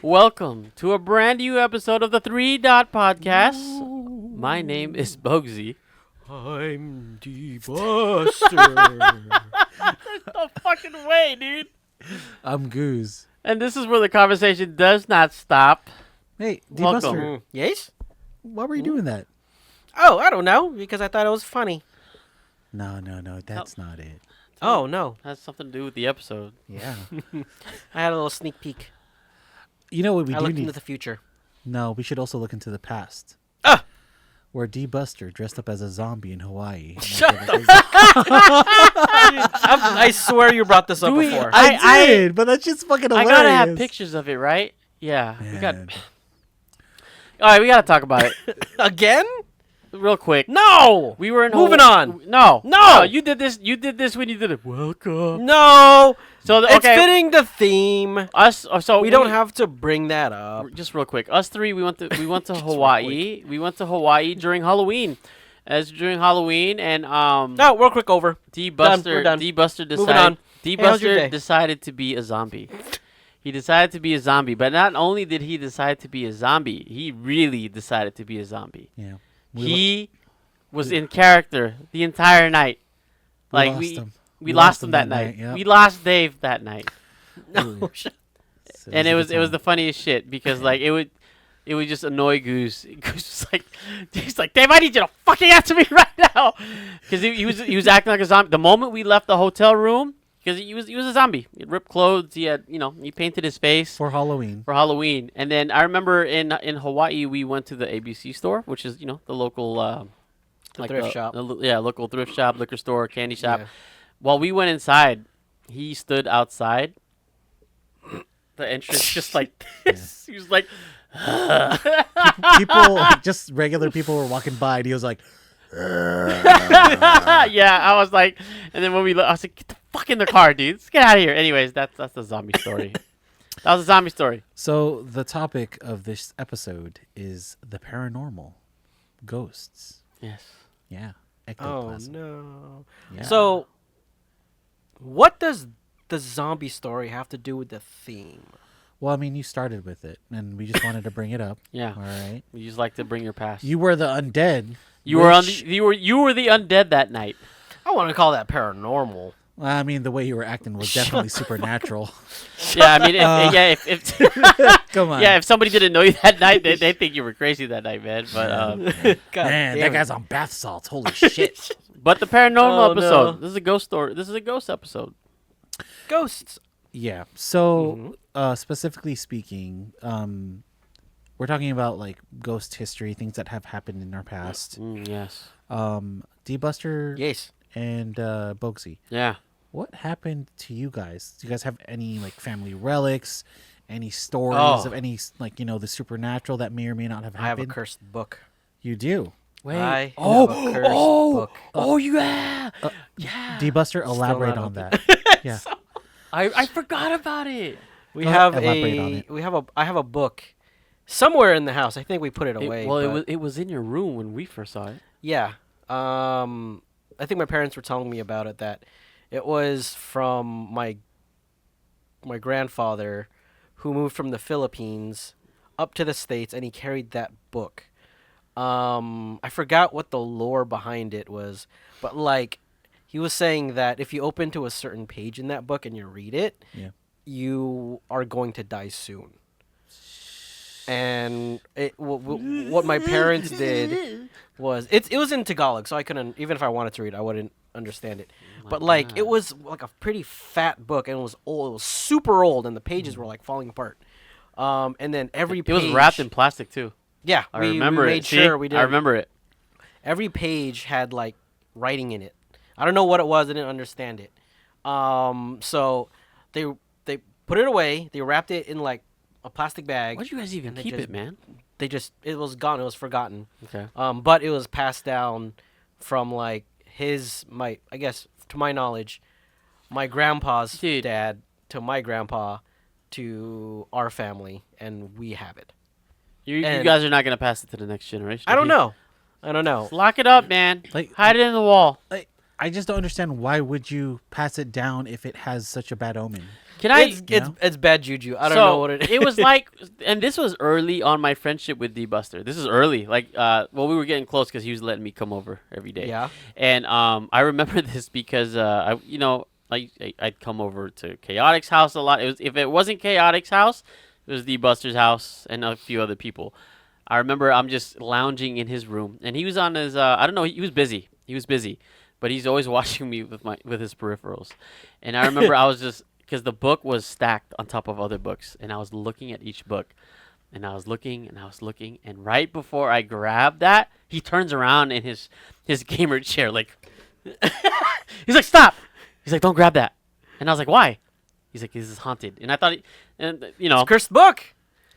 Welcome to a brand new episode of the 3 Dot Podcast. My name is Bugsy. I'm D-Buster. There's no fucking way, dude. I'm Goose. And this is where the conversation does not stop. Hey, Welcome. D-Buster, Yes? why were you doing that? Oh, I don't know, because I thought it was funny. No, that's not it. Oh, no. Has something to do with the episode. Yeah. I had a little sneak peek. You know what we I do looked need? into the future. No, we should also look into the past. Ah! Where D-Buster dressed up as a zombie in Hawaii. Shut I swear you brought this up before. I did, but that's just fucking hilarious. I gotta have pictures of it, right? Yeah. We got. Man. All right, we gotta talk about it Again? real quick. No! We were in Moving on. No. No! You did this. You did this when you did it. Welcome. No! So It's okay. fitting the theme. So We don't have to bring that up. Just real quick. Us three, we went to Hawaii. We went to Hawaii during Halloween. During Halloween, and No, real quick over. D-Buster We're done. D-Buster Moving on. decided Hey, how's your D-Buster day? decided to be a zombie. He decided to be a zombie, but not only did he decide to be a zombie, he really decided to be a zombie. Yeah. He was in character the entire night. Like we lost him that night. Yep. We lost Dave that night. No, shut And it was the funniest shit because like it would just annoy Goose. Goose was he's like, Dave, I need you to fucking answer me right now, because he was acting like a zombie. The moment we left the hotel room, because he was a zombie. He had ripped clothes. He had he painted his face for Halloween. And then I remember in Hawaii we went to the ABC store, which is the local thrift shop. Local thrift shop, liquor store, candy shop. Yeah. While we went inside, he stood outside the entrance just like this. He was like, People, just regular people were walking by, and he was like, yeah, I was like, and then when I was like, get the fuck in the car, dude. Let's get out of here. Anyways, that's the zombie story. That was a zombie story. So the topic of this episode is the paranormal, ghosts. Yes. Yeah. Oh, Ectoplasm. no. Yeah. So, what does the zombie story have to do with the theme? Well, I mean, you started with it, and we just wanted to bring it up. Yeah. All right. You just like to bring your past. You were the undead. You were the undead that night. I want to call that paranormal. Well, I mean, the way you were acting was definitely supernatural. Yeah, I mean, if Come on. yeah, if somebody didn't know you that night, they think you were crazy that night, man. But God Man, damn that it. guy's on bath salts. Holy shit. but the paranormal Oh, episode. no. This is a ghost story. This is a ghost episode. Ghosts. Yeah. So, specifically speaking, we're talking about like ghost history, things that have happened in our past. Yes. D-Buster Yes. and Bogsy. Yeah. What happened to you guys? Do you guys have any like family relics? Any stories of any the supernatural that may or may not have I have a happened? cursed book. You do. Wait. I have a cursed book. Yeah. Yeah. D-Buster, Still elaborate not on open. that. Yeah. I forgot about it. We Go have ahead, elaborate on it. I have a book somewhere in the house. I think we put it away. It was in your room when we first saw it. Yeah. I think my parents were telling me about it, that it was from my grandfather, who moved from the Philippines up to the States, and he carried that book. I forgot what the lore behind it was, but like he was saying that if you open to a certain page in that book and you read it, Yeah. you are going to die soon. And what my parents did was it was in Tagalog, so I couldn't, even if I wanted to read, I wouldn't understand it. But like it was like a pretty fat book, and it was old. It was super old, and the pages were like falling apart. And then every It page, was wrapped in plastic too. Yeah, I we remember made it. sure See? we did. I remember it. Every page had like writing in it. I don't know what it was. I didn't understand it. So they put it away. They wrapped it in like a plastic bag. Why'd you guys even and they keep just- it, man? It was gone. It was forgotten. Okay. But it was passed down from like I guess to my knowledge, my grandpa's Dude. dad to my grandpa to our family, and we have it. You And- guys are not gonna pass it to the next generation. I don't know. Lock it up, man. Like- Hide it in the wall. I I just don't understand why would you pass it down if it has such a bad omen. Can I? It's bad juju. I don't know what it is. It was like, and this was early on my friendship with D-Buster. This is early. Like, well, we were getting close because he was letting me come over every day. Yeah. And I remember this because I'd come over to Chaotic's house a lot. If it wasn't Chaotic's house, it was D-Buster's house and a few other people. I remember I'm just lounging in his room, and he was on his I don't know, he was busy. He was busy, but he's always watching me with his peripherals. And I remember I was just, because the book was stacked on top of other books, and I was looking at each book, and I was looking, and right before I grabbed that, he turns around in his gamer chair, like, he's like, stop! He's like, don't grab that. And I was like, why? He's like, this is haunted. And I thought, It's a cursed book.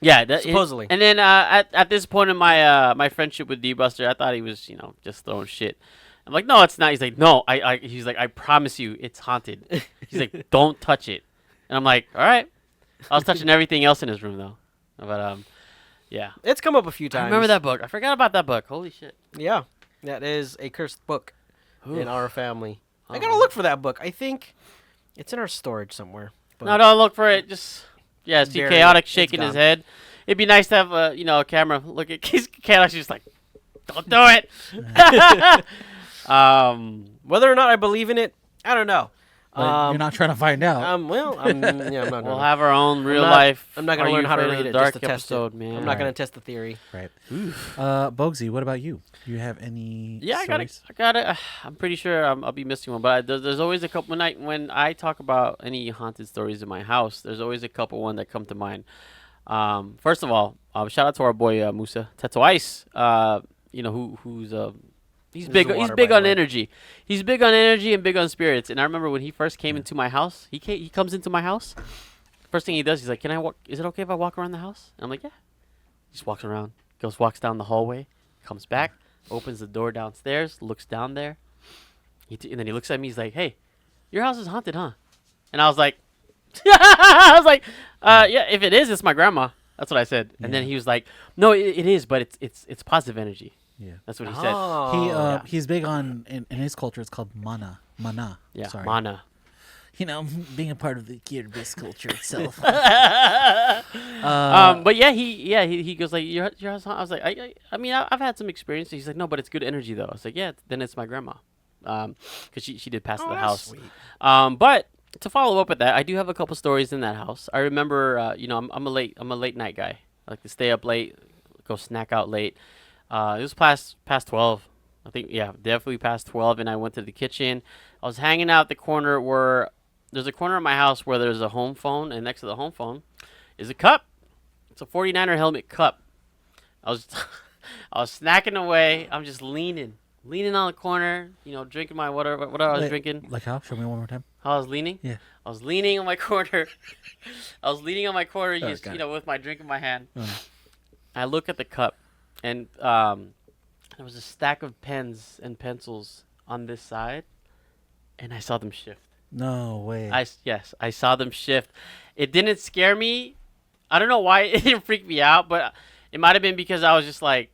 Yeah, supposedly. And then at this point in my my friendship with D-Buster, I thought he was, just throwing shit. I'm like, no, it's not. He's like, no, he's like, I promise you, it's haunted. He's like, don't touch it. And I'm like, all right. I was touching everything else in his room though. But yeah. It's come up a few times. I remember that book. I forgot about that book. Holy shit. Yeah, that is a cursed book in our family. I Oh, gotta man. look for that book. I think it's in our storage somewhere. But No, don't look for it. Just see Bury Chaotic it. It's shaking his gone. head. It'd be nice to have a camera look at Chaotic's just like, don't do it. Whether or not I believe in it, I don't know. But you're not trying to find out. I'm not. We'll gonna. have our own real not- life. I'm not Are gonna learn You how to Afraid of read the it Dark just to test episode, it. man. I'm not gonna test the theory. Right. Bogsy, what about you? Do you have any? Yeah, stories? I got it. I'm pretty sure I'll be missing one, but there's always a couple. When I talk about any haunted stories in my house, there's always a couple one that come to mind. First of all, shout out to our boy Musa Teto Ice. Who's he's big. the He's water, big by on the way. energy. He's big on energy and big on spirits. And I remember when he first came into my house. He comes into my house. First thing he does, he's like, "Can I walk? Is it okay if I walk around the house?" And I'm like, "Yeah." He just walks around, walks down the hallway, comes back, opens the door downstairs, looks down there. And then he looks at me. He's like, "Hey, your house is haunted, huh?" And I was like, "Yeah, if it is, it's my grandma." That's what I said. And then Yeah. he was like, "No, it is, but it's positive energy." Yeah. That's what he said. Oh. He's big on in his culture. It's called mana. Yeah, Sorry. mana. Being a part of the Kiribati culture itself. But he goes like, your house. I was like, I mean, I've had some experience. He's like, no, but it's good energy though. I was like, yeah, then it's my grandma, because she did pass to the that's house. sweet. But to follow up with that, I do have a couple stories in that house. I remember, I'm a late night guy. I like to stay up late, go snack out late. It was past 12. I think, yeah, definitely past 12. And I went to the kitchen. I was hanging out at the corner where there's a corner of my house where there's a home phone, and next to the home phone is a cup. It's a 49er helmet cup. I was snacking away. I'm just leaning on the corner, drinking my whatever I was drinking. Like how? Show me one more time. How I was leaning? Yeah. I was leaning on my corner. Just, got it. with my drink in my hand. Oh. I look at the cup, and there was a stack of pens and pencils on this side, and I saw them shift. No way. I saw them shift. It didn't scare me. I don't know why it didn't freak me out, but it might have been because I was just like,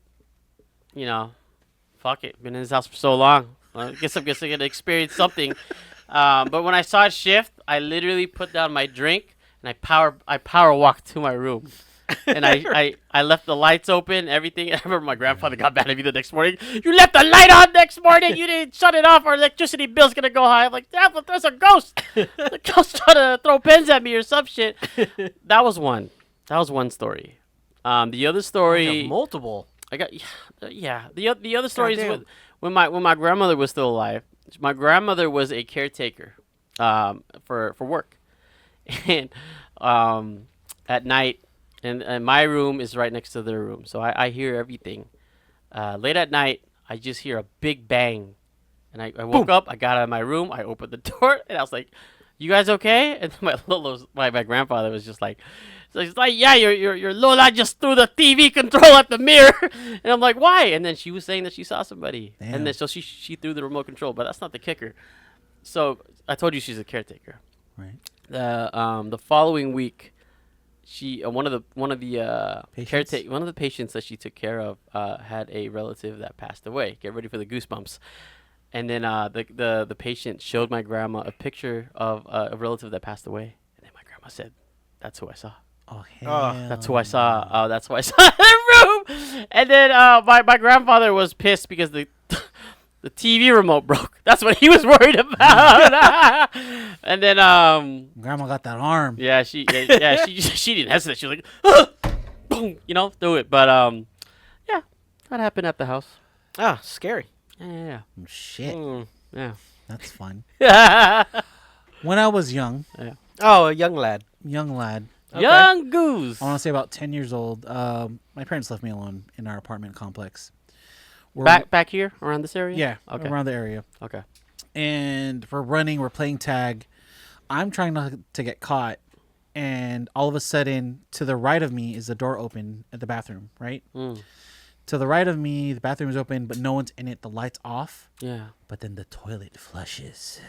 fuck it. Been in this house for so long. Well, I guess I'm gonna experience something. But when I saw it shift, I literally put down my drink and I power walked to my room. And I left the lights open, everything. I remember my grandfather got mad at me the next morning. You left the light on next morning. You didn't shut it off. Our electricity bill's gonna go high. I'm like, Dad, but there's a ghost. The ghost trying to throw pens at me or some shit. That was one story. The other I story, have multiple. I got The other story is Goddamn. when my grandmother was still alive. My grandmother was a caretaker, for work, and at night. And my room is right next to their room, so I hear everything. Late at night, I just hear a big bang, and I woke up. I got out of my room. I opened the door, and I was like, "You guys okay?" And my grandfather was just like, he's like, "Yeah, your Lola just threw the TV control at the mirror," and I'm like, "Why?" And then she was saying that she saw somebody, Damn. and then so she threw the remote control, but that's not the kicker. So I told you she's a caretaker. Right. The following week. She one of the Patients? one of the patients that she took care of had a relative that passed away. Get ready for the goosebumps. And then the patient showed my grandma a picture of a relative that passed away. And then my grandma said, "That's who I saw. Oh, hell. That's who I saw. Oh, that's who I saw in the room." And then my grandfather was pissed because the TV remote broke. That's what he was worried about. And then Grandma got that arm. yeah, she didn't hesitate. She was like, "Ah!" Boom, do it. But yeah, that happened at the house. Ah, scary. Yeah. Shit. Yeah. That's fun. Yeah. When I was young Oh, a young lad. lad, Young goose. I want to say about 10 years old, my parents left me alone in our apartment complex. Back here around this area. Yeah, Okay. around the area. Okay. And we're playing tag. I'm trying not to get caught. And all of a sudden, to the right of me is the door open at the bathroom, right? To the right of me, the bathroom is open, but no one's in it. The light's off. Yeah. But then the toilet flushes.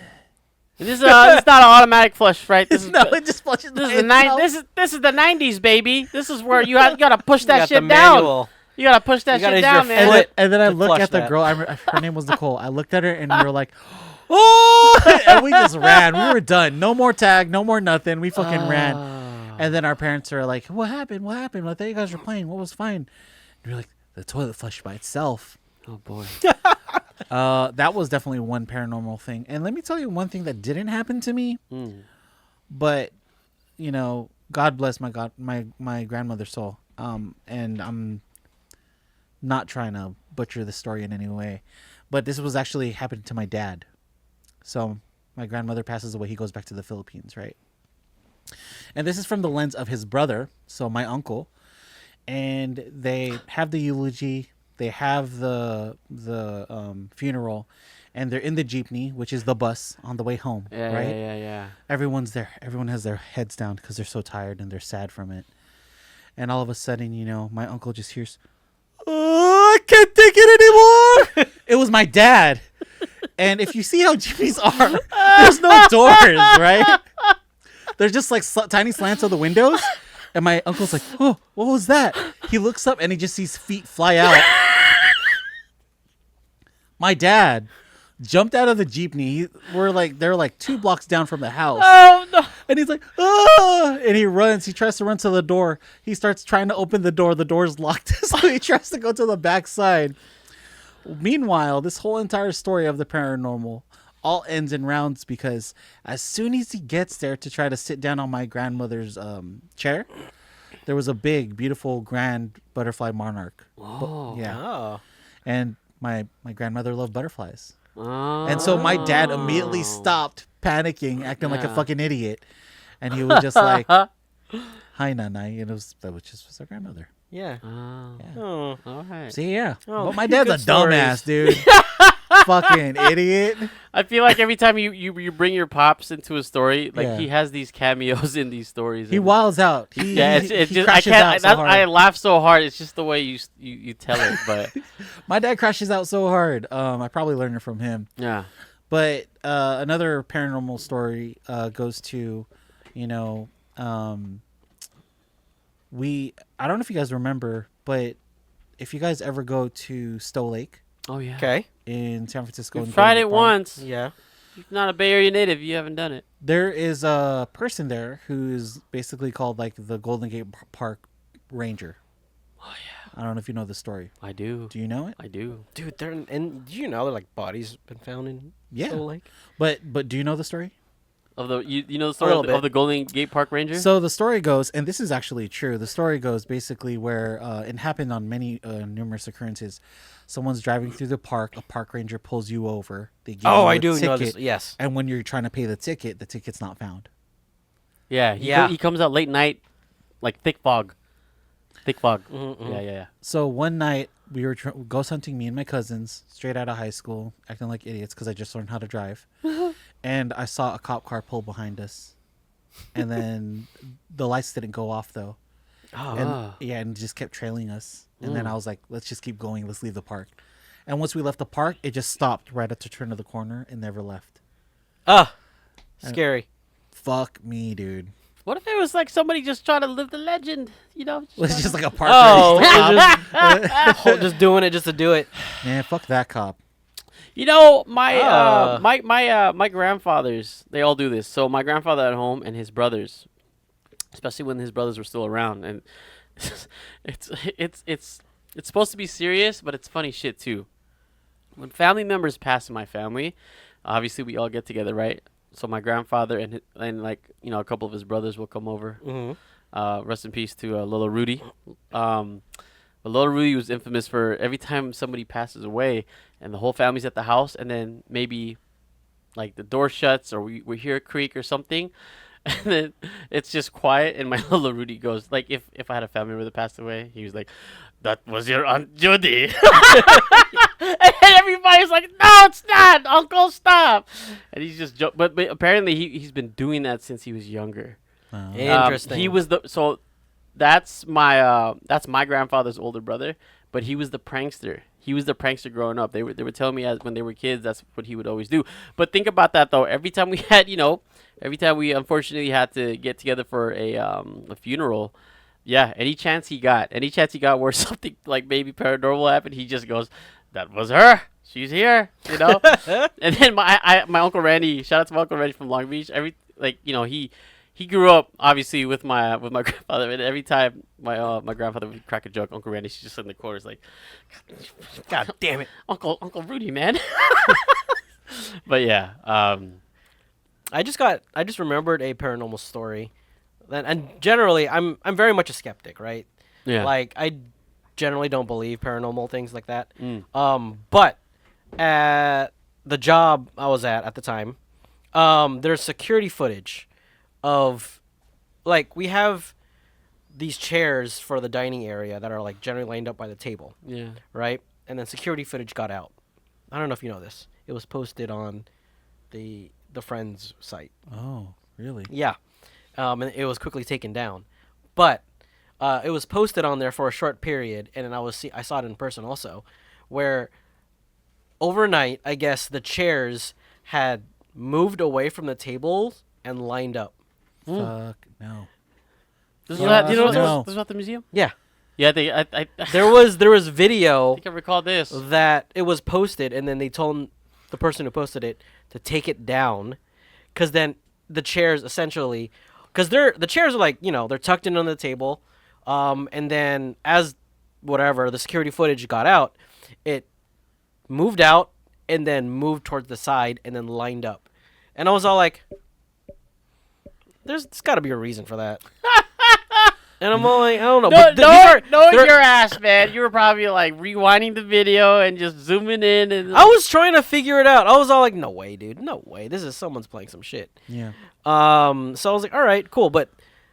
And this is not an automatic flush, right? This is No, it just flushes. this by is the itself. this is the 90s, baby. This is where you gotta push You that got shit the down. manual. You gotta push that You gotta shit use down, your man. foot. And then I to look flush at the that. girl. Her name was Nicole. I looked at her and we were like, "Oh!" And we just ran. We were done. No more tag. No more nothing. We fucking ran. And then our parents are like, "What happened? What happened? I thought you guys were playing. What was fine?" And we're like, "The toilet flushed by itself." Oh boy. That was definitely one paranormal thing. And let me tell you one thing that didn't happen to me, but God bless my grandmother's soul. And I'm not trying to butcher the story in any way, but this was actually happening to my dad. So my grandmother passes away. He goes back to the Philippines, right? And this is from the lens of his brother, so my uncle. And they have the eulogy. They have the funeral, and they're in the jeepney, which is the bus on the way home, Yeah, right? yeah. Everyone's there. Everyone has their heads down because they're so tired and they're sad from it. And all of a sudden, my uncle just hears, "Oh, I can't take it anymore." It was my dad. And if you see how jeepneys are, there's no doors, right? They're just like tiny slants of the windows. And my uncle's like, "Oh, what was that?" He looks up and he just sees feet fly out. My dad jumped out of the jeepney. They're like 2 blocks down from the house. Oh no. And he's like, "Ah!" And he runs. He tries to run to the door. He starts trying to open the door. The door's locked. So he tries to go to the back side. Meanwhile, this whole entire story of the paranormal all ends in rounds because as soon as he gets there to try to sit down on my grandmother's chair, there was a big, beautiful, grand butterfly monarch. Oh. Yeah. Oh. And my grandmother loved butterflies. Oh. And so my dad immediately stopped panicking, acting like a Yeah. fucking idiot. And he was just like, "Hi, Nanai." And that was just our grandmother. Yeah. Oh. Yeah. Oh. All right. See, yeah. Oh, But my dad's a good stories. dumbass, dude. Fucking idiot. I feel like every time you bring your pops into a story, like Yeah. he has these cameos in these stories. He and- wilds out. Yeah, it's he just I crashes can't. out so hard. I laugh so hard. It's just the way you tell it. But My dad crashes out so hard. I probably learned it from him. yeah. But another paranormal story goes to, I don't know if you guys remember, but if you guys ever go to Stowe Lake Oh yeah. Okay. in San Francisco, You in tried Golden it Gate Park, once. Yeah. You're not a Bay Area native. You haven't done it. there is a person there who's basically called like the Golden Gate Park Ranger. Oh yeah. I don't know if you know the story. I do. Do you know it? I do. Dude, and do you know like bodies been found in Yeah. Stowe Lake? But do you know the story? Of the you know the story little of the Golden Gate Park Ranger. So the story goes, and this is actually true. The story goes basically where it happened on many numerous occurrences. Someone's driving through the park. A park ranger pulls you over. They give you Oh, a I do know ticket, this. Yes. And when you're trying to pay the ticket's not found. yeah. Yeah. He comes out late night, like thick fog. Thick fog. Mm-mm. Yeah. So one night we were ghost hunting, me and my cousins, straight out of high school, acting like idiots because I just learned how to drive. And I saw a cop car pull behind us, and then the lights didn't go off though. Oh. And and just kept trailing us. And then I was like, let's just keep going. Let's leave the park. And once we left the park, it just stopped right at the turn of the corner and never left. Ah. Scary. Fuck me, dude. What if it was like somebody just trying to live the legend? You know. It's just like a park Oh, ranger it was just doing it just to do it. Man, fuck that cop. You know, my Ah. my grandfathers, they all do this. So my grandfather at home and his brothers, especially when his brothers were still around, and it's it's supposed to be serious, but it's funny shit too. When family members pass in my family, obviously we all get together, right? So my grandfather and like a couple of his brothers will come over. Rest in peace to little Rudy. But little Rudy was infamous for every time somebody passes away and the whole family's at the house, and then maybe like the door shuts or we hear a creak or something, and then it's just quiet. And my little Rudy goes, like, if I had a family member that passed away, he was like, "That was your Aunt Judy." And everybody's like, "No, it's not, Uncle, stop!" And he's just but apparently he's been doing that since he was younger. Interesting. He was that's my grandfather's older brother, but he was the prankster. He was the prankster growing up. They were telling me when they were kids that's what he would always do. But think about that though. Every time we unfortunately had to get together for a funeral, yeah, any chance he got where something like maybe paranormal happened, he just goes, "That was her. She's here," And then my Uncle Randy, shout out to my Uncle Randy from Long Beach. He grew up obviously with my grandfather, and every time my grandfather would crack a joke, Uncle Randy, she's just in the corners like, "God damn it, Uncle Rudy, man." But yeah, I just remembered a paranormal story, and generally I'm very much a skeptic, right? yeah, Like I generally don't believe paranormal things like that. Mm. But at the job I was at the time, there's security footage of, like, we have these chairs for the dining area that are like generally lined up by the table, yeah. right? And then security footage got out. I don't know if you know this. It was posted on the Friends site. Oh, really? Yeah. And it was quickly taken down. But it was posted on there for a short period, and then I saw it in person also, where overnight, I guess, the chairs had moved away from the tables and lined up. Fuck no. This Yeah, is what no. this is about the museum. Yeah. Yeah, I There was video think I recall this. that it was posted, and then they told the person who posted it to take it down, because then the chairs essentially, because the chairs are like, they're tucked in on the table, and then as the security footage got out, it moved out and then moved towards the side and then lined up, and I was all like, there's got to be a reason for that. And I'm all like, I don't know. But Knowing your ass, man, you were probably like rewinding the video and just zooming in. And I was trying to figure it out. I was all like, no way, dude. No way. This is someone's playing some shit. Yeah. So I was like, all right, cool. But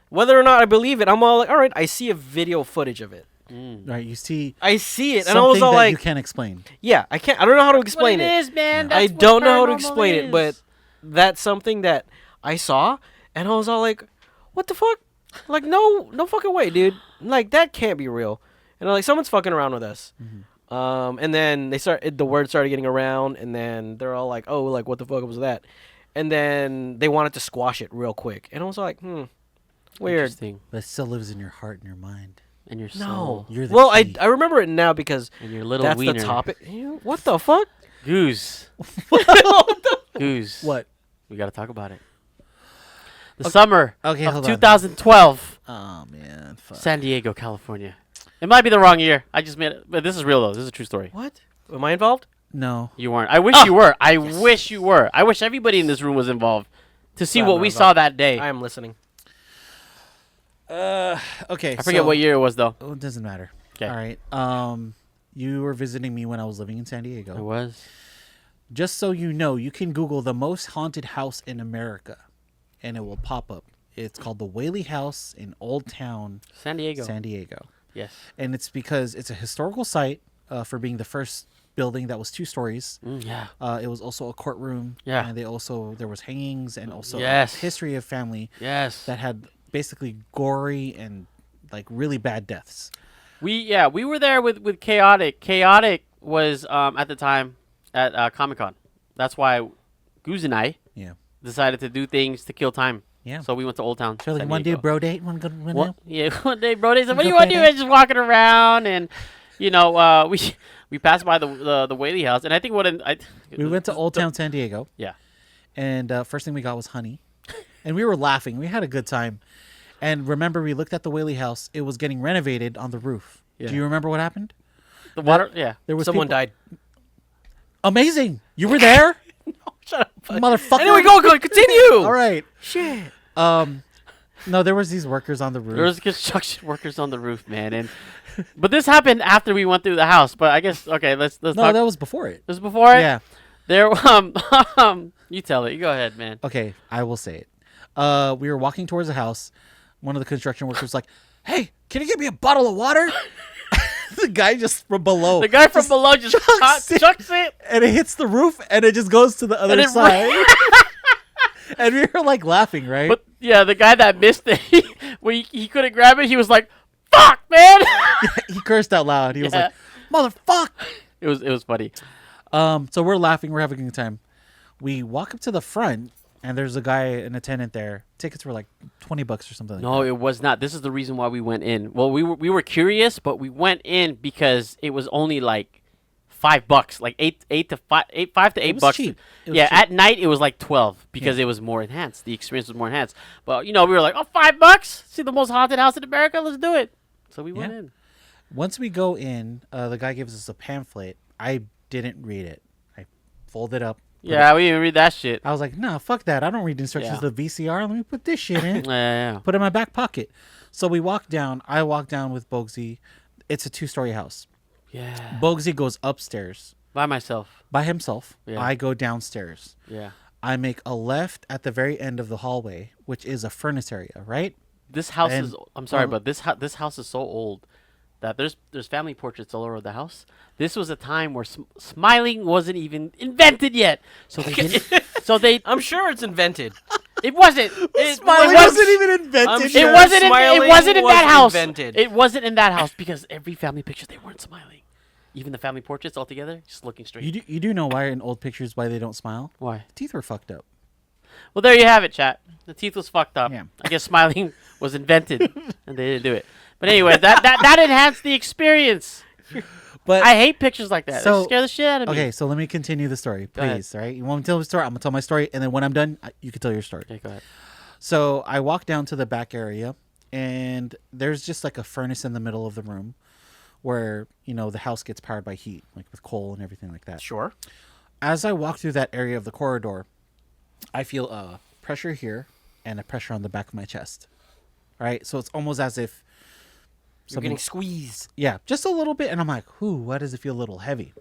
whether or not I believe it, I'm all like, all right, I see a video footage of it. Right. You see. I see it. Something And I was all that like, you can't explain. yeah, I don't know how to explain it it. is, man. I That's what don't know how to paranormal explain it, but is. that's something that I saw, and I was all like, what the fuck? Like, no fucking way, dude. Like, that can't be real. And I'm like, someone's fucking around with us. And then the word started getting around, and then they're all like, oh, like, what the fuck was that? And then they wanted to squash it real quick. And I was like, weird. Interesting. But it still lives in your heart and your mind. And your No. soul. You're the Well, key. I remember it now because And your little that's wiener. the topic. What the fuck? Goose. Goose. What? We got to talk about it. The summer Okay, of hold on. 2012, Oh man. Fuck. San Diego, California. It might be the wrong year. I just made it. But this is real, though. This is a true story. What? Am I involved? No. You weren't. I wish you were. I wish you were. I wish everybody in this room was involved to see I'm what not we involved. saw that day. I am listening. Okay. I forget what year it was, though. Oh, it doesn't matter. 'Kay. All right. You were visiting me when I was living in San It Diego. was. Just so you know, you can Google the most haunted house in America, and it will pop up. It's called the Whaley House in Old Town, San Diego. San Diego. Yes. And it's because it's a historical site for being the first building that was 2 stories. Yeah. It was also a courtroom. Yeah. And there was hangings and also Yes. a history of family Yes. that had basically gory and like really bad deaths. We were there with Chaotic. Chaotic was at the time at Comic-Con. That's why Goose and I Yeah. decided to do things to kill time. Yeah. So we went to Old Town. So like San one day Diego. bro date, one good one One, now? yeah, one day, bro. They said, "What do Go you want to do?" play And just walking around, and we passed by the Whaley house, and I think We went to Old Town San Diego. Yeah. And first thing we got was honey. And we were laughing. We had a good time. And remember, we looked at the Whaley house. It was getting renovated on the roof. Yeah. Do you remember what happened? The water. Yeah. There was Someone people- died. Amazing. You were there? Shut up. Motherfucker. Anyway, go. Continue. All right. Shit. No, there was these workers on the roof. There was construction workers on the roof, man, but this happened after we went through the house. But I guess let's no, talk. that was before it. This was before it. Yeah. There. You tell it. You go ahead, man. Okay, I will say it. We were walking towards the house. One of the construction workers was like, "Hey, can you get me a bottle of water?" The guy just from below. The guy from below just chucks it, and it hits the roof, and it just goes to the other side. And we were like laughing, right? But yeah, the guy that missed it, when he couldn't grab it, he was like, "Fuck, man!" He cursed out loud. He was like, "Motherfuck!" It was funny. So we're laughing. We're having a good time. We walk up to the front, and there's a guy, an attendant there. Tickets were like $20 or something. Like No, that. it was not. This is the reason why we went in. Well, we were curious, but we went in because it was only like $5, like $5 to $8 was bucks. cheap. It was Yeah, cheap. at night it was like 12 because it was more enhanced. The experience was more enhanced. But we were like, $5. See the most haunted house in America. Let's do it. So we went in. Once we go in, the guy gives us a pamphlet. I didn't read it. I folded up. Yeah, we didn't read that shit. I was like, "No, fuck that. I don't read instructions to the VCR. Let me put this shit in." Yeah. Put it in my back pocket. So we walk down. I walk down with Bogsy. It's a 2-story house. Yeah. Bogsy goes upstairs By myself. by himself. Yeah. I go downstairs. Yeah. I make a left at the very end of the hallway, which is a furnace area, right? This house And- is. I'm sorry, but this house is so old that there's family portraits all over the house. This was a time where smiling wasn't even invented yet. So they didn't. So they. I'm sure it's invented. It wasn't. Smiling wasn't even invented. I'm yet. sure It wasn't. It smiling wasn't in that was house. invented. It wasn't in that house because every family picture they weren't smiling. Even the family portraits all together, just looking straight. You do know why in old pictures why they don't smile? Why? Teeth were fucked up. Well, there you have it, chat. The teeth was fucked up. Yeah. I guess smiling was invented, and they didn't do it. But anyway, that enhanced the experience. But I hate pictures like that. So- They scare the shit out of me. okay, so let me continue the story, Go ahead. please. All right, you want me to tell the story? I'm gonna tell my story, and then when I'm done, you can tell your story. Okay, go ahead. So I walk down to the back area, and there's just like a furnace in the middle of the room, where the house gets powered by heat, like with coal and everything like that. Sure. As I walk through that area of the corridor, I feel a pressure here and a pressure on the back of my chest. All right, so it's almost as if You're getting squeezed. yeah, just a little bit, and I'm like, "Ooh, why does it feel a little heavy?"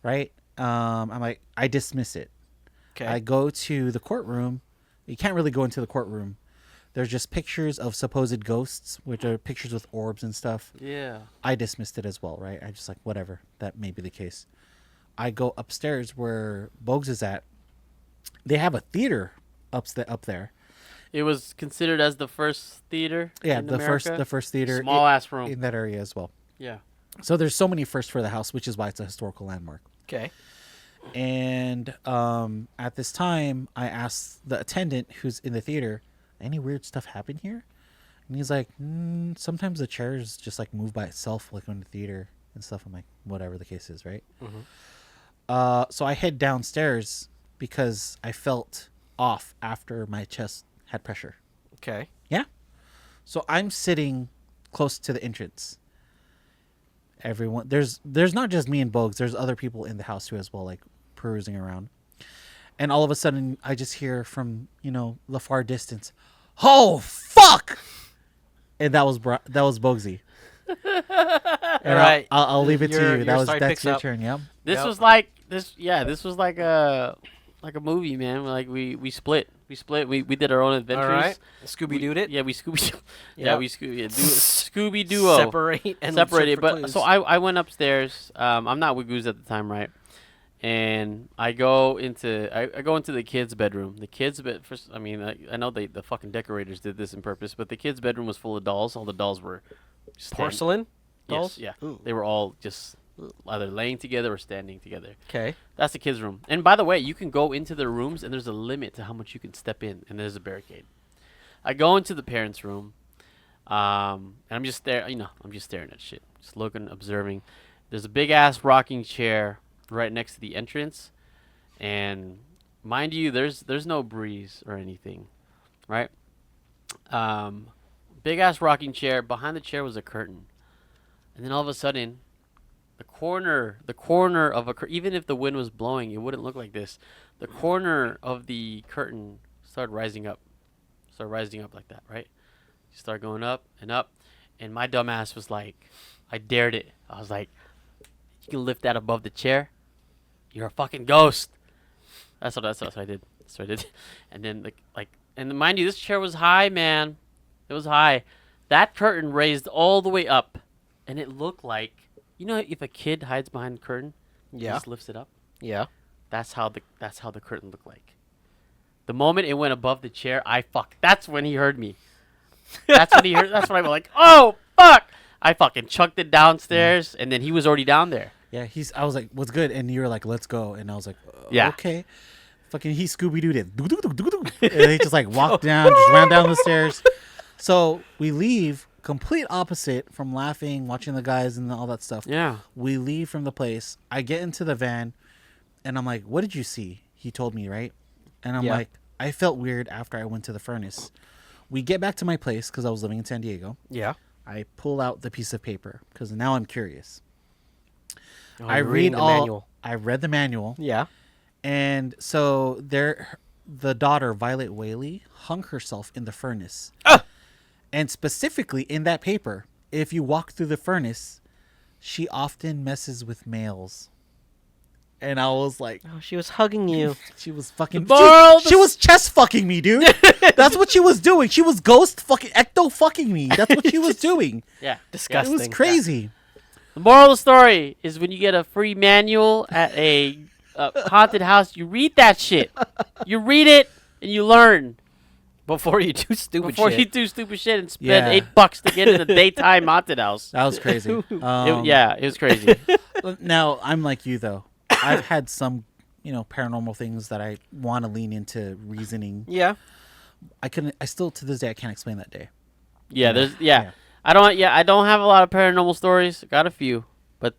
Right? I'm like, I dismiss it. Okay. I go to the courtroom. You can't really go into the courtroom. There's just pictures of supposed ghosts, which are pictures with orbs and stuff. Yeah. I dismissed it as well, right? I just like, whatever, that may be the case. I go upstairs where Bogues is at. They have a theater up there. It was considered as the first theater. Yeah, in the America. first theater Small ass room. in that area as well. Yeah. So there's so many firsts for the house, which is why it's a historical landmark. Okay. And at this time, I asked the attendant who's in the theater, "Any weird stuff happen here?" And he's like, "Sometimes the chairs just like move by itself, like in the theater and stuff." I'm like, "Whatever the case is, right?" So I head downstairs because I felt off after my chest had pressure. Okay. Yeah. So I'm sitting close to the entrance. Everyone, there's not just me and Bogues. There's other people in the house too as well, like perusing around. And all of a sudden, I just hear from the far distance, "Oh fuck!" And that was Boguesy. All right. I'll leave it to Your you. story That's picks your up. turn. Yeah. This Yep. was like this. Yeah, this was like a movie, man. Like we split. We did our own adventures. All right. Scooby Dooed it. Yeah, we Scooby. Yep. Scooby Duo. Separate and Separated. look for But clues. so I went upstairs. I'm not with Goose at the time, right? And I go into the kids' bedroom. The kids' bed. First, I mean, I know the fucking decorators did this on purpose, but the kids' bedroom was full of dolls. All the dolls were Porcelain dolls. Yes, yeah, Ooh. they were all just either laying together or standing together. Okay. That's the kids' room. And by the way, you can go into their rooms, and there's a limit to how much you can step in, and there's a barricade. I go into the parents' room, and I'm just there. I'm just staring at shit, just looking, observing, there's a big ass rocking chair right next to the entrance, and mind you, there's no breeze or anything, right? Big ass rocking chair. Behind the chair was a curtain, and then all of a sudden, the corner of even if the wind was blowing, it wouldn't look like this. The corner of the curtain started rising up, like that, right? Start going up and up, and my dumb ass was like, I dared it. I was like, you can lift that above the chair. You're a fucking ghost. That's what I did. That's what I did. And then and mind you, this chair was high, man. It was high. That curtain raised all the way up, and it looked like, you know, if a kid hides behind a curtain, he Yeah. just lifts it up. Yeah. That's how the curtain looked like. The moment it went above the chair, that's when he heard me. That's when I was like, oh fuck! I fucking chucked it downstairs, and then he was already down there. Yeah, I was like, "What's good?" And you were like, "Let's go." And I was like, Yeah. okay." Fucking he Scooby Dooed it. And he just like walked down, just ran down the stairs. So we leave, complete opposite from laughing, watching the guys and all that stuff. Yeah. We leave from the place. I get into the van, and I'm like, "What did you see?" He told me, right? And I'm Yeah. like, I felt weird after I went to the furnace. We get back to my place because I was living in San Diego. Yeah. I pull out the piece of paper because now I'm curious. Oh, I you're read reading the all. manual. I read the manual, Yeah. and so the daughter Violet Whaley hung herself in the furnace. Ah! And specifically in that paper, if you walk through the furnace, she often messes with males. And I was like, Oh, she was hugging you. she was fucking. moral She was chest fucking me, dude. That's what she was doing. She was ghost fucking ecto fucking me. That's what she was doing. Yeah. Disgusting. It was crazy. The moral of the story is when you get a free manual at a haunted house, you read that shit. You read it and you learn Before you do stupid before shit. you do stupid shit and spend Yeah. $8 to get in a daytime haunted house. That was crazy. It was crazy. Now I'm like you though. I've had some, paranormal things that I want to lean into reasoning. Yeah. I still to this day I can't explain that day. Yeah. I don't have a lot of paranormal stories. Got a few, but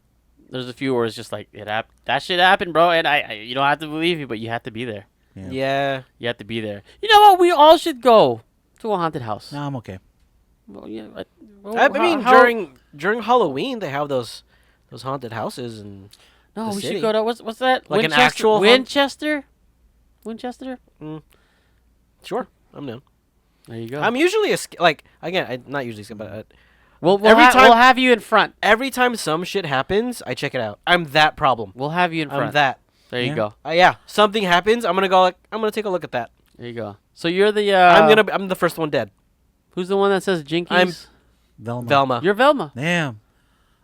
there's a few where it's just like that shit happened, bro, and I you don't have to believe me, but you have to be there. Yeah. You have to be there. You know what? We all should go to a haunted house. No, I'm okay. Well, yeah. I mean, during Halloween they have those haunted houses and No, the we city. should go to what's that? Like an Winchester? actual Winchester. sure, I'm down. There you go. I'm usually I'm not usually scared, but we'll every have you in front. every time some shit happens, I check it out. I'm that problem. We'll have you in front. I'm that. There you Yeah. go. Yeah, something happens, I'm gonna take a look at that. There you go. So you're the I'm the first one dead. who's the one that says Jinkies? I'm Velma. You're Velma. Damn.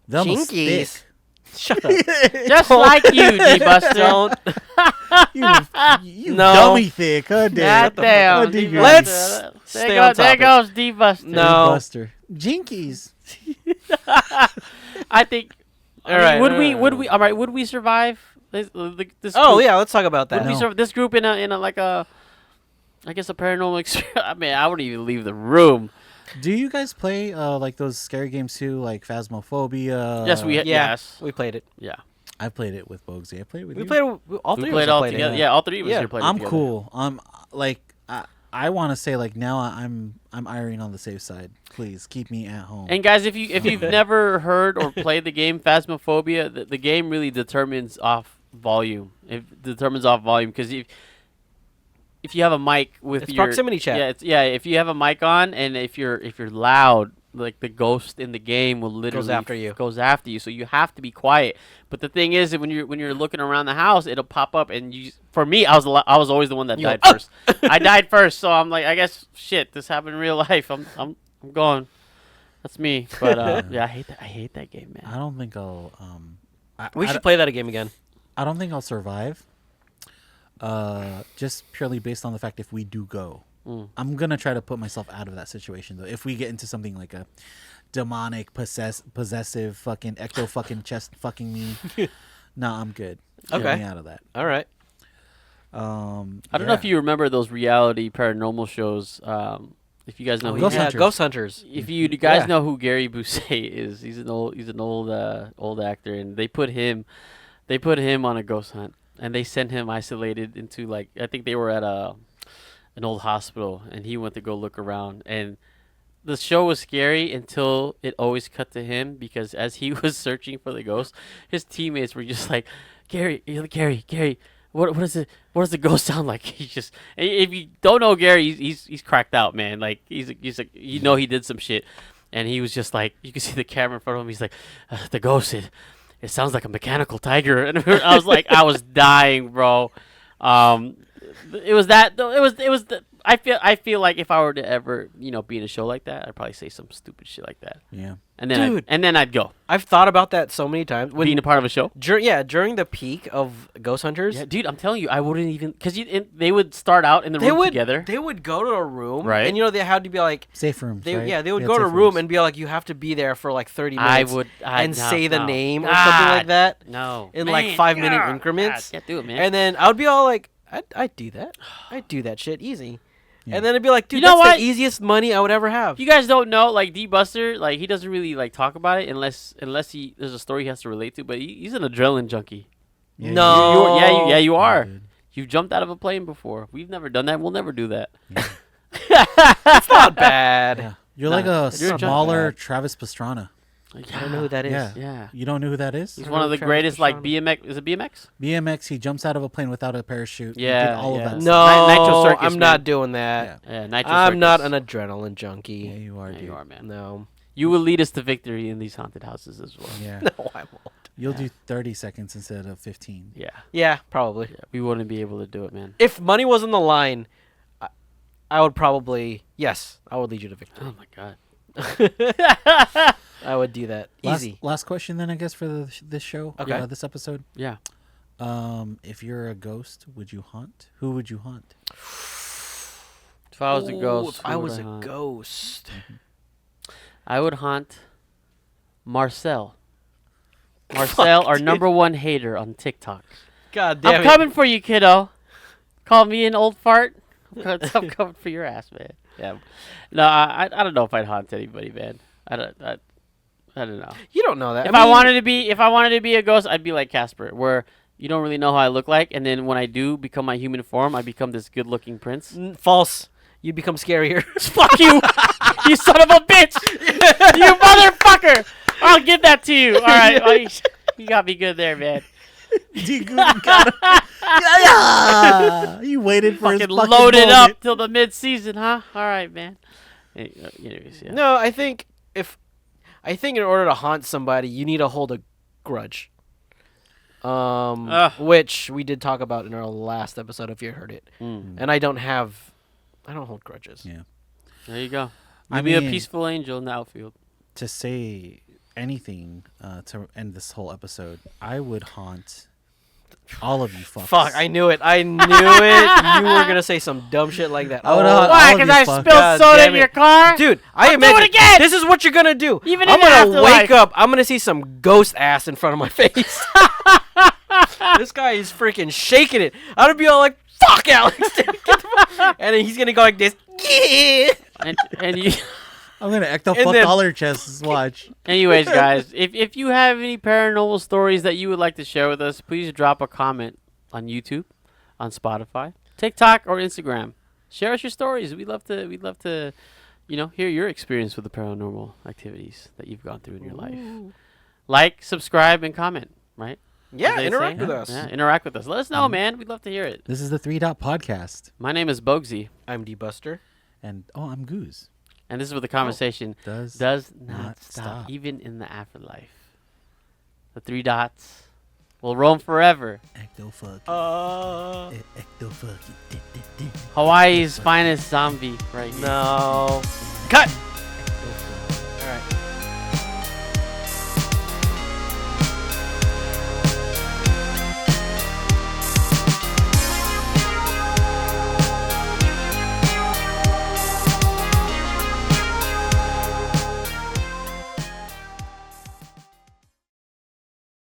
Velma's Jinkies. thick. Shut up. Just like you, D-Buster. Don't. You No. dummy thick. Huh, God damn. damn. D-Buster. Let's stay on There topic. goes D-Buster. No. Buster. Jinkies. I think. All right. Would we survive? This Oh group? yeah, let's talk about that. Would we No. survive this group in a like a, I guess a paranormal experience? I mean, I wouldn't even leave the room. Do you guys play like those scary games too, like Phasmophobia? Yes, we. Yeah, Yes. we played it. Yeah. I played it with Bogsy. I played it with We you. played it. All We three played of us all played together. it. Yeah, all three of us Yeah. here played. I'm together. cool. I want to say like now I'm erring on the safe side. Please keep me at home. And guys, if you've never heard or played the game Phasmophobia, the game really determines off volume. It determines off volume because if you have a mic with It's your proximity chat. if you have a mic on and if you're loud, like the ghost in the game will literally goes after you. So you have to be quiet. But the thing is that when you're looking around the house, it'll pop up and for me I was always the one that died first. I died first, so I'm like, I guess shit, this happened in real life. I'm going. That's me. But yeah, I hate that game, man. I don't think I'll We should play that game again. I don't think I'll survive. Just purely based on the fact if we do go. I'm gonna try to put myself out of that situation though. If we get into something like a demonic, possessive, fucking ecto fucking chest fucking me, nah, I'm good. Get Okay. me out of that. All right. I don't know if you remember those reality paranormal shows. If you guys know, Ghost Hunters. Ghost Hunters. If you guys Yeah. know who Gary Busey is, he's an old actor, and they put him on a ghost hunt, and they sent him isolated into like I think they were at an old hospital, and he went to go look around, and the show was scary until it always cut to him because as he was searching for the ghost, his teammates were just like, Gary. What does the ghost sound like? He's just if you don't know Gary, he's cracked out, man. Like he's like he did some shit, and he was just like you can see the camera in front of him. He's like the ghost. It sounds like a mechanical tiger, and I was like I was dying, bro. It was that. It was the. I feel like if I were to ever be in a show like that, I'd probably say some stupid shit like that. Yeah. And then I'd go. I've thought about that so many times. Being a part of a show. During the peak of Ghost Hunters. Yeah, dude, I'm telling you, I wouldn't even because they would start out in the room together. They would go to a room, Right. And they had to be like Safe rooms. they right? they would go to a safe room rooms. and be like, you have to be there for like 30 minutes. I'd say the name or God, something like that. No, In man, like 5-minute God, increments. God, can't do it, man. And then I would be all like, I'd do that. I'd do that shit easy. Yeah. And then it'd be like, dude, You know that's what? the easiest money I would ever have. You guys don't know, like D-Buster, like he doesn't really like talk about it unless there's a story he has to relate to. But he's an adrenaline junkie. Yeah, No. You Yeah, are. dude. You've jumped out of a plane before. We've never done that. We'll never do that. That's not bad. Yeah. You're Nah, like a you're a smaller bad. Travis Pastrana. I don't know who that is. Yeah. Yeah. You don't know who that is? He's I one know of the Travis greatest, like Pastrana. BMX. Is it BMX? BMX, he jumps out of a plane without a parachute. He Yeah, did all yeah. of that Ni- stuff. No, Nitro Circus, I'm man. not doing that. Yeah. Yeah, Nitro I'm not Circus. an adrenaline junkie. Yeah, you are, Yeah, dude. you are, man. No. You will lead us to victory in these haunted houses as well. Yeah. No, I won't. You'll Yeah. do 30 seconds instead of 15. Yeah. Yeah, probably. Yeah. We wouldn't be able to do it, man. If money was on the line, I would probably, yes, I would lead you to victory. Oh my god. I would do that. Easy. Last question then, I guess, for this show. Okay. This episode. Yeah. If you're a ghost, would you haunt? Who would you haunt? If I was a ghost, If I who would was a haunt? ghost. I would haunt Marcel. Marcel, our dude. number one hater on TikTok. God damn I'm it. coming for you, kiddo. Call me an old fart. I'm coming for your ass, man. Yeah. No, I don't know if I'd haunt anybody, man. I don't know. You don't know that. If I wanted to be a ghost, I'd be like Casper, where you don't really know how I look like, and then when I do become my human form, I become this good-looking prince. False. You become scarier. Fuck you, you son of a bitch, you motherfucker! I'll give that to you. All right, well, you got me good there, man. You waited for his Fucking fucking loaded moment. up till the mid-season, huh? All right, man. Anyways, yeah. No, I think in order to haunt somebody, you need to hold a grudge. Which we did talk about in our last episode, if you heard it. Mm. And I don't hold grudges. Yeah. There you go. I You'll be a mean- peaceful angel in the outfield. To say anything to end this whole episode, I would haunt all of you fucks. Fuck, I knew it. I knew it. You were gonna say some dumb shit like that. I would've haunt Why? all of Because you I fucks. spilled God soda damn in it. your car? Dude, I'll do imagine it again! this is what you're gonna do. Even I'm in the gonna afterlife. wake up. I'm gonna see some ghost ass in front of my face. This guy is freaking shaking it. I'm gonna be all like, "Fuck, Alex!" And then he's gonna go like this. And you... I'm gonna act the And fuck then- all her chests. Watch. Anyways, guys, if you have any paranormal stories that you would like to share with us, please drop a comment on YouTube, on Spotify, TikTok, or Instagram. Share us your stories. We'd love to, hear your experience with the paranormal activities that you've gone through in your life. Like, subscribe, and comment. Right? Yeah, As they interact say. with us. Yeah, interact with us. Let us know, man. We'd love to hear it. This is the 3 Dot Podcast, My name is Bogsy, I'm D-Buster. and I'm Goose. and this is where the conversation Does not not stop, stop. even in the afterlife. The 3 dots will roam forever. Ecto fuck. Ecto fuck. Hawaii's finest zombie right here. No. Cut. Ecto fuck. All right.